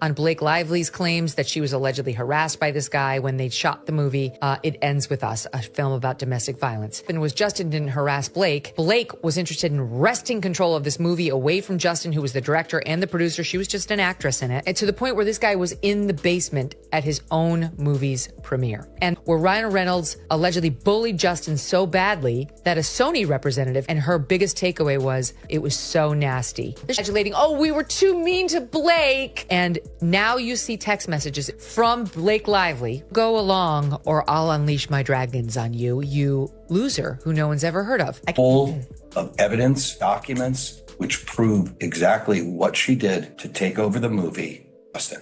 On Blake Lively's claims that she was allegedly harassed by this guy when they shot the movie It Ends With Us, a film about domestic violence. And was Justin didn't harass Blake. Blake was interested in wresting control of this movie away from Justin, who was the director and the producer. She was just an actress in it. And to the point where this guy was in the basement at his own movie's premiere. And where Ryan Reynolds allegedly bullied Justin so badly that a Sony representative, and her biggest takeaway was, it was so nasty. Adulating, oh, we were too mean to Blake. And now you see text messages from Blake Lively. Go along or I'll unleash my dragons on you, you loser who no one's ever heard of. Full of evidence, documents, which prove exactly what she did to take over the movie.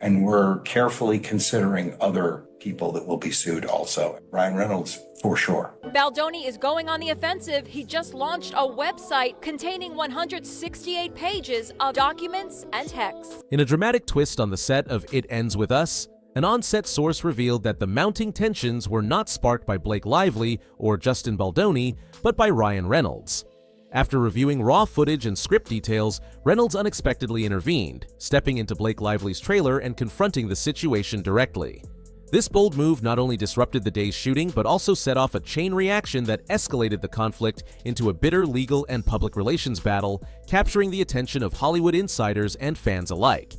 And we're carefully considering other people that will be sued also. Ryan Reynolds, for sure. Baldoni is going on the offensive. He just launched a website containing 168 pages of documents and texts. In a dramatic twist on the set of It Ends With Us, an on-set source revealed that the mounting tensions were not sparked by Blake Lively or Justin Baldoni, but by Ryan Reynolds. After reviewing raw footage and script details, Reynolds unexpectedly intervened, stepping into Blake Lively's trailer and confronting the situation directly. This bold move not only disrupted the day's shooting, but also set off a chain reaction that escalated the conflict into a bitter legal and public relations battle, capturing the attention of Hollywood insiders and fans alike.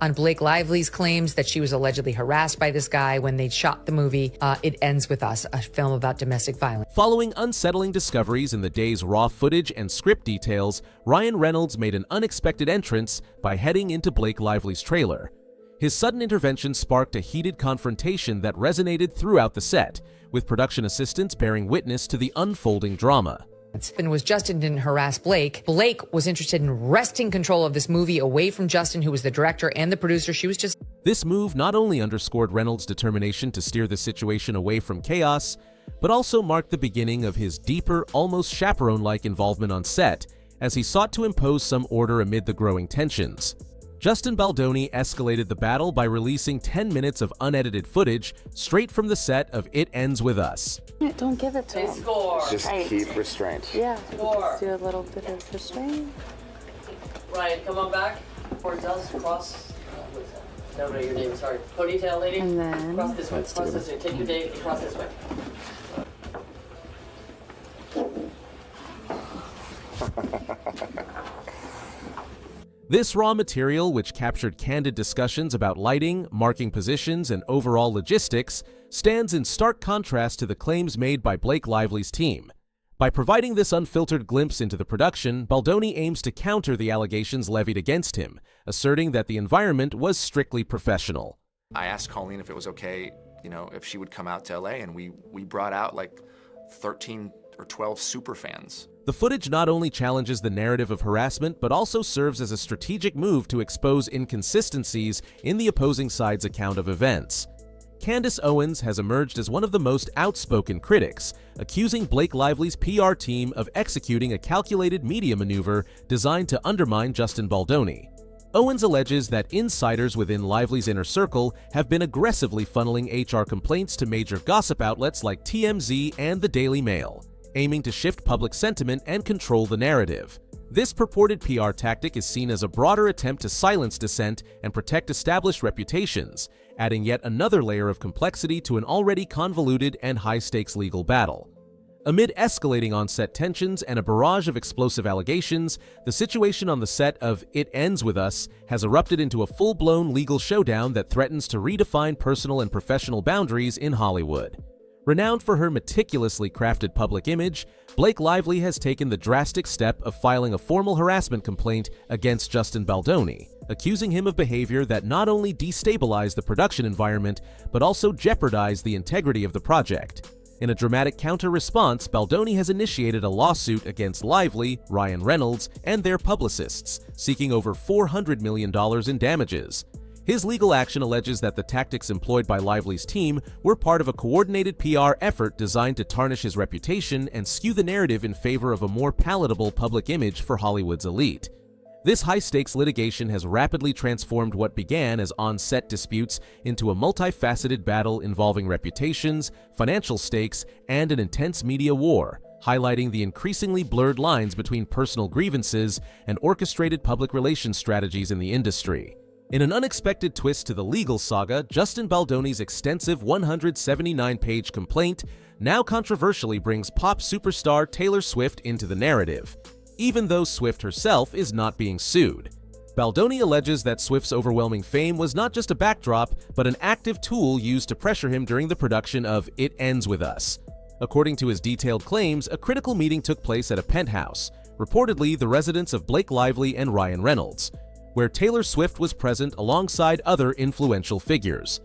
On Blake Lively's claims that she was allegedly harassed by this guy when they shot the movie It Ends With Us, a film about domestic violence. Following unsettling discoveries in the day's raw footage and script details, Ryan Reynolds made an unexpected entrance by heading into Blake Lively's trailer. His sudden intervention sparked a heated confrontation that resonated throughout the set, with production assistants bearing witness to the unfolding drama. And was Justin didn't harass Blake. Blake was interested in wresting control of this movie away from Justin, who was the director and the producer. She was just... This move not only underscored Reynolds' determination to steer the situation away from chaos, but also marked the beginning of his deeper, almost chaperone-like involvement on set, as he sought to impose some order amid the growing tensions. Justin Baldoni escalated the battle by releasing 10 minutes of unedited footage straight from the set of It Ends With Us. Don't give it to him. Just keep restraint. Yeah, just do a little bit of restraint. Ryan, come on back. Towards us, cross. No, your name, sorry. Ponytail lady. And then... Cross this way, cross this way. Take your day and cross this way. This raw material, which captured candid discussions about lighting, marking positions, and overall logistics, stands in stark contrast to the claims made by Blake Lively's team. By providing this unfiltered glimpse into the production, Baldoni aims to counter the allegations levied against him, asserting that the environment was strictly professional. I asked Colleen if it was okay, if she would come out to LA, and we brought out like 13 or 12 super fans. The footage not only challenges the narrative of harassment, but also serves as a strategic move to expose inconsistencies in the opposing side's account of events. Candace Owens has emerged as one of the most outspoken critics, accusing Blake Lively's PR team of executing a calculated media maneuver designed to undermine Justin Baldoni. Owens alleges that insiders within Lively's inner circle have been aggressively funneling HR complaints to major gossip outlets like TMZ and the Daily Mail, aiming to shift public sentiment and control the narrative. This purported PR tactic is seen as a broader attempt to silence dissent and protect established reputations, adding yet another layer of complexity to an already convoluted and high-stakes legal battle. Amid escalating on-set tensions and a barrage of explosive allegations, the situation on the set of It Ends With Us has erupted into a full-blown legal showdown that threatens to redefine personal and professional boundaries in Hollywood. Renowned for her meticulously crafted public image, Blake Lively has taken the drastic step of filing a formal harassment complaint against Justin Baldoni, accusing him of behavior that not only destabilized the production environment, but also jeopardized the integrity of the project. In a dramatic counter-response, Baldoni has initiated a lawsuit against Lively, Ryan Reynolds, and their publicists, seeking over $400 million in damages. His legal action alleges that the tactics employed by Lively's team were part of a coordinated PR effort designed to tarnish his reputation and skew the narrative in favor of a more palatable public image for Hollywood's elite. This high-stakes litigation has rapidly transformed what began as on-set disputes into a multifaceted battle involving reputations, financial stakes, and an intense media war, highlighting the increasingly blurred lines between personal grievances and orchestrated public relations strategies in the industry. In an unexpected twist to the legal saga, Justin Baldoni's extensive 179-page complaint now controversially brings pop superstar Taylor Swift into the narrative, even though Swift herself is not being sued. Baldoni alleges that Swift's overwhelming fame was not just a backdrop, but an active tool used to pressure him during the production of It Ends With Us. According to his detailed claims, a critical meeting took place at a penthouse, reportedly the residence of Blake Lively and Ryan Reynolds, where Taylor Swift was present alongside other influential figures.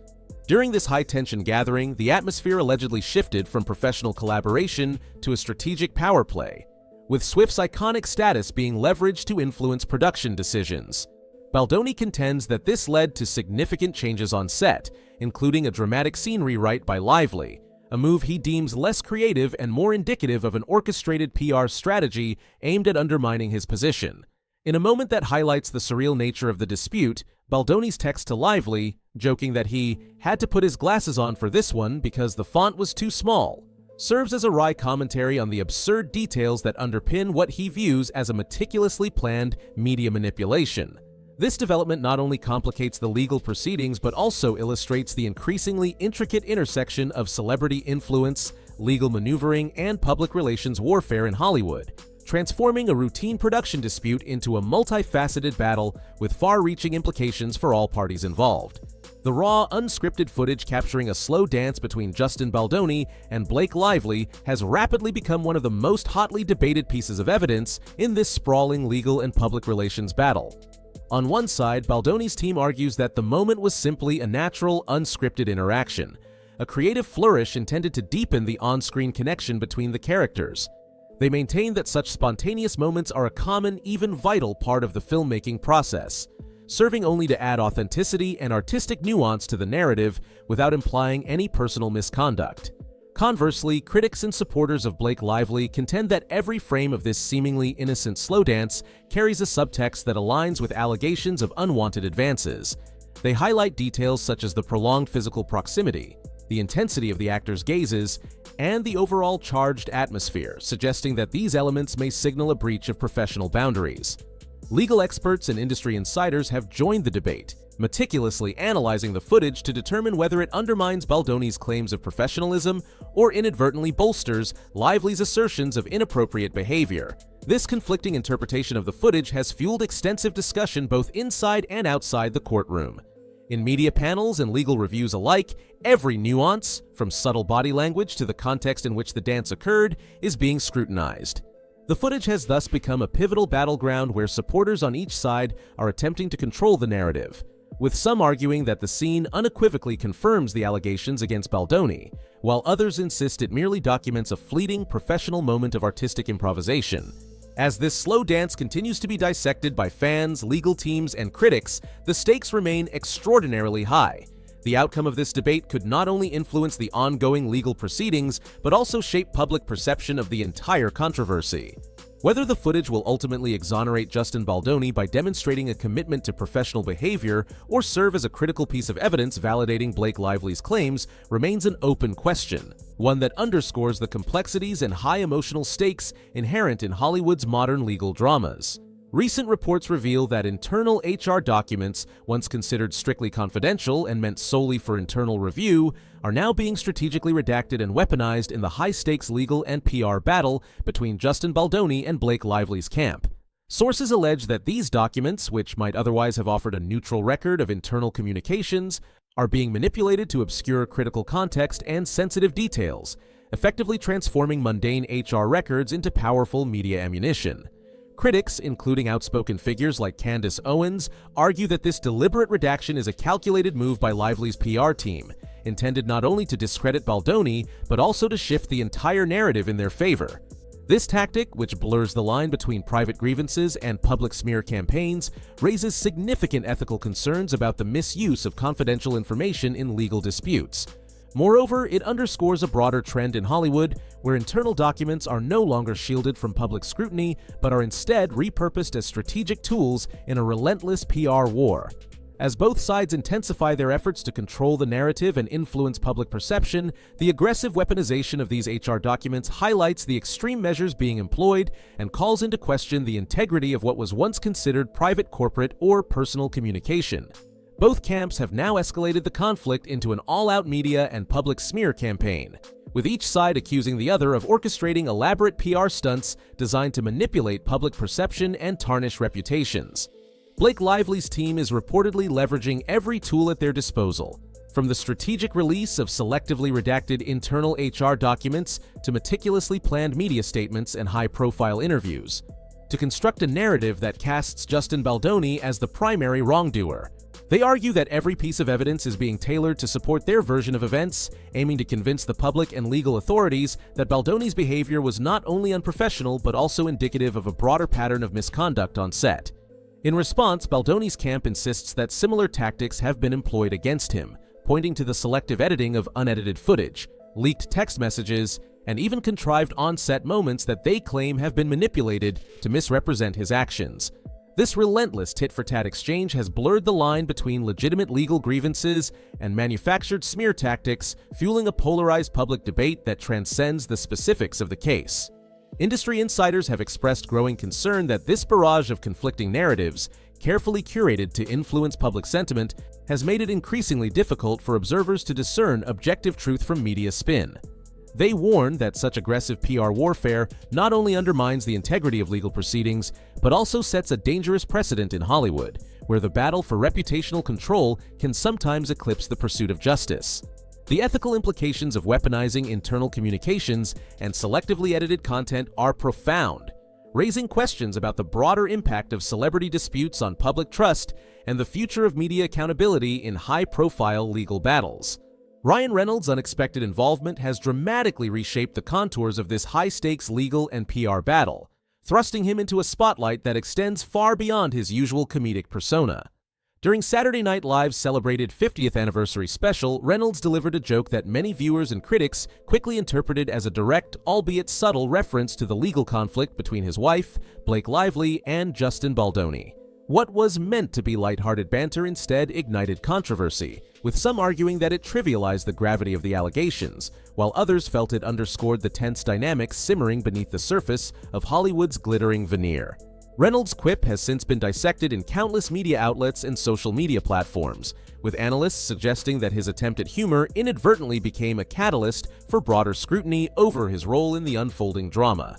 During this high-tension gathering, the atmosphere allegedly shifted from professional collaboration to a strategic power play, with Swift's iconic status being leveraged to influence production decisions. Baldoni contends that this led to significant changes on set, including a dramatic scene rewrite by Lively, a move he deems less creative and more indicative of an orchestrated PR strategy aimed at undermining his position. In a moment that highlights the surreal nature of the dispute, Baldoni's text to Lively, joking that he had to put his glasses on for this one because the font was too small, serves as a wry commentary on the absurd details that underpin what he views as a meticulously planned media manipulation. This development not only complicates the legal proceedings but also illustrates the increasingly intricate intersection of celebrity influence, legal maneuvering, and public relations warfare in Hollywood, transforming a routine production dispute into a multifaceted battle with far-reaching implications for all parties involved. The raw, unscripted footage capturing a slow dance between Justin Baldoni and Blake Lively has rapidly become one of the most hotly debated pieces of evidence in this sprawling legal and public relations battle. On one side, Baldoni's team argues that the moment was simply a natural, unscripted interaction, a creative flourish intended to deepen the on-screen connection between the characters. They maintain that such spontaneous moments are a common, even vital part of the filmmaking process, serving only to add authenticity and artistic nuance to the narrative without implying any personal misconduct. Conversely, critics and supporters of Blake Lively contend that every frame of this seemingly innocent slow dance carries a subtext that aligns with allegations of unwanted advances. They highlight details such as the prolonged physical proximity, the intensity of the actors' gazes, and the overall charged atmosphere, suggesting that these elements may signal a breach of professional boundaries. Legal experts and industry insiders have joined the debate, meticulously analyzing the footage to determine whether it undermines Baldoni's claims of professionalism or inadvertently bolsters Lively's assertions of inappropriate behavior. This conflicting interpretation of the footage has fueled extensive discussion both inside and outside the courtroom. In media panels and legal reviews alike, every nuance, from subtle body language to the context in which the dance occurred, is being scrutinized. The footage has thus become a pivotal battleground where supporters on each side are attempting to control the narrative, with some arguing that the scene unequivocally confirms the allegations against Baldoni, while others insist it merely documents a fleeting, professional moment of artistic improvisation. As this slow dance continues to be dissected by fans, legal teams, and critics, the stakes remain extraordinarily high. The outcome of this debate could not only influence the ongoing legal proceedings, but also shape public perception of the entire controversy. Whether the footage will ultimately exonerate Justin Baldoni by demonstrating a commitment to professional behavior or serve as a critical piece of evidence validating Blake Lively's claims remains an open question, one that underscores the complexities and high emotional stakes inherent in Hollywood's modern legal dramas. Recent reports reveal that internal HR documents, once considered strictly confidential and meant solely for internal review, are now being strategically redacted and weaponized in the high-stakes legal and PR battle between Justin Baldoni and Blake Lively's camp. Sources allege that these documents, which might otherwise have offered a neutral record of internal communications, are being manipulated to obscure critical context and sensitive details, effectively transforming mundane HR records into powerful media ammunition. Critics, including outspoken figures like Candace Owens, argue that this deliberate redaction is a calculated move by Lively's PR team, intended not only to discredit Baldoni, but also to shift the entire narrative in their favor. This tactic, which blurs the line between private grievances and public smear campaigns, raises significant ethical concerns about the misuse of confidential information in legal disputes. Moreover, it underscores a broader trend in Hollywood where internal documents are no longer shielded from public scrutiny, but are instead repurposed as strategic tools in a relentless PR war. As both sides intensify their efforts to control the narrative and influence public perception, the aggressive weaponization of these HR documents highlights the extreme measures being employed and calls into question the integrity of what was once considered private, corporate, or personal communication. Both camps have now escalated the conflict into an all-out media and public smear campaign, with each side accusing the other of orchestrating elaborate PR stunts designed to manipulate public perception and tarnish reputations. Blake Lively's team is reportedly leveraging every tool at their disposal, from the strategic release of selectively redacted internal HR documents to meticulously planned media statements and high-profile interviews, to construct a narrative that casts Justin Baldoni as the primary wrongdoer. They argue that every piece of evidence is being tailored to support their version of events, aiming to convince the public and legal authorities that Baldoni's behavior was not only unprofessional but also indicative of a broader pattern of misconduct on set. In response, Baldoni's camp insists that similar tactics have been employed against him, pointing to the selective editing of unedited footage, leaked text messages, and even contrived on-set moments that they claim have been manipulated to misrepresent his actions. This relentless tit-for-tat exchange has blurred the line between legitimate legal grievances and manufactured smear tactics, fueling a polarized public debate that transcends the specifics of the case. Industry insiders have expressed growing concern that this barrage of conflicting narratives, carefully curated to influence public sentiment, has made it increasingly difficult for observers to discern objective truth from media spin. They warn that such aggressive PR warfare not only undermines the integrity of legal proceedings, but also sets a dangerous precedent in Hollywood, where the battle for reputational control can sometimes eclipse the pursuit of justice. The ethical implications of weaponizing internal communications and selectively edited content are profound, raising questions about the broader impact of celebrity disputes on public trust and the future of media accountability in high-profile legal battles. Ryan Reynolds' unexpected involvement has dramatically reshaped the contours of this high-stakes legal and PR battle, thrusting him into a spotlight that extends far beyond his usual comedic persona. During Saturday Night Live's celebrated 50th anniversary special, Reynolds delivered a joke that many viewers and critics quickly interpreted as a direct, albeit subtle, reference to the legal conflict between his wife, Blake Lively, and Justin Baldoni. What was meant to be lighthearted banter instead ignited controversy, with some arguing that it trivialized the gravity of the allegations, while others felt it underscored the tense dynamics simmering beneath the surface of Hollywood's glittering veneer. Reynolds' quip has since been dissected in countless media outlets and social media platforms, with analysts suggesting that his attempt at humor inadvertently became a catalyst for broader scrutiny over his role in the unfolding drama.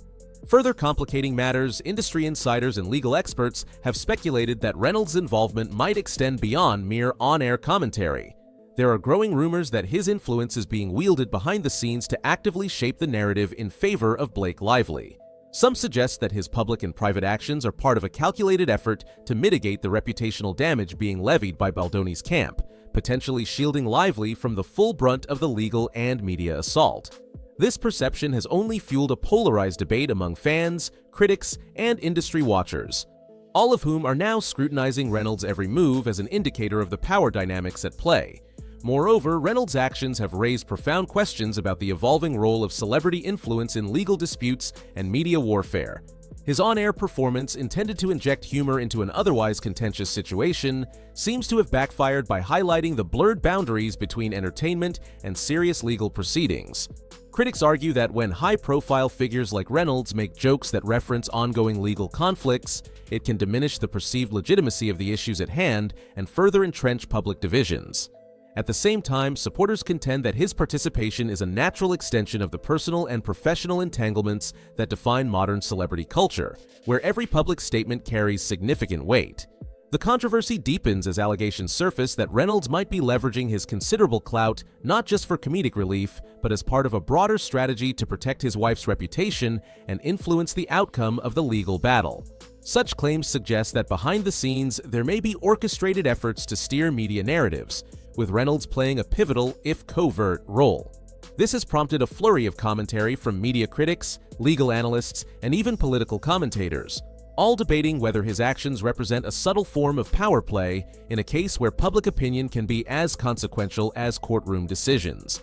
Further complicating matters, industry insiders and legal experts have speculated that Reynolds' involvement might extend beyond mere on-air commentary. There are growing rumors that his influence is being wielded behind the scenes to actively shape the narrative in favor of Blake Lively. Some suggest that his public and private actions are part of a calculated effort to mitigate the reputational damage being levied by Baldoni's camp, potentially shielding Lively from the full brunt of the legal and media assault. This perception has only fueled a polarized debate among fans, critics, and industry watchers, all of whom are now scrutinizing Reynolds' every move as an indicator of the power dynamics at play. Moreover, Reynolds' actions have raised profound questions about the evolving role of celebrity influence in legal disputes and media warfare. His on-air performance, intended to inject humor into an otherwise contentious situation, seems to have backfired by highlighting the blurred boundaries between entertainment and serious legal proceedings. Critics argue that when high-profile figures like Reynolds make jokes that reference ongoing legal conflicts, it can diminish the perceived legitimacy of the issues at hand and further entrench public divisions. At the same time, supporters contend that his participation is a natural extension of the personal and professional entanglements that define modern celebrity culture, where every public statement carries significant weight. The controversy deepens as allegations surface that Reynolds might be leveraging his considerable clout not just for comedic relief, but as part of a broader strategy to protect his wife's reputation and influence the outcome of the legal battle. Such claims suggest that behind the scenes, there may be orchestrated efforts to steer media narratives, with Reynolds playing a pivotal, if covert, role. This has prompted a flurry of commentary from media critics, legal analysts, and even political commentators, all debating whether his actions represent a subtle form of power play in a case where public opinion can be as consequential as courtroom decisions.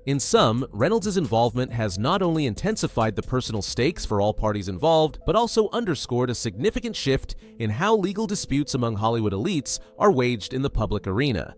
In sum, Reynolds' involvement has not only intensified the personal stakes for all parties involved, but also underscored a significant shift in how legal disputes among Hollywood elites are waged in the public arena.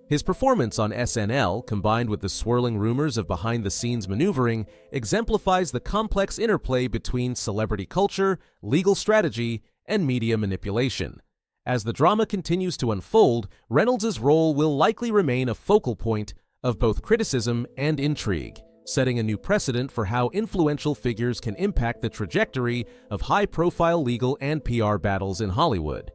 His performance on SNL, combined with the swirling rumors of behind-the-scenes maneuvering, exemplifies the complex interplay between celebrity culture, legal strategy, and media manipulation. As the drama continues to unfold, Reynolds' role will likely remain a focal point of both criticism and intrigue, setting a new precedent for how influential figures can impact the trajectory of high-profile legal and PR battles in Hollywood.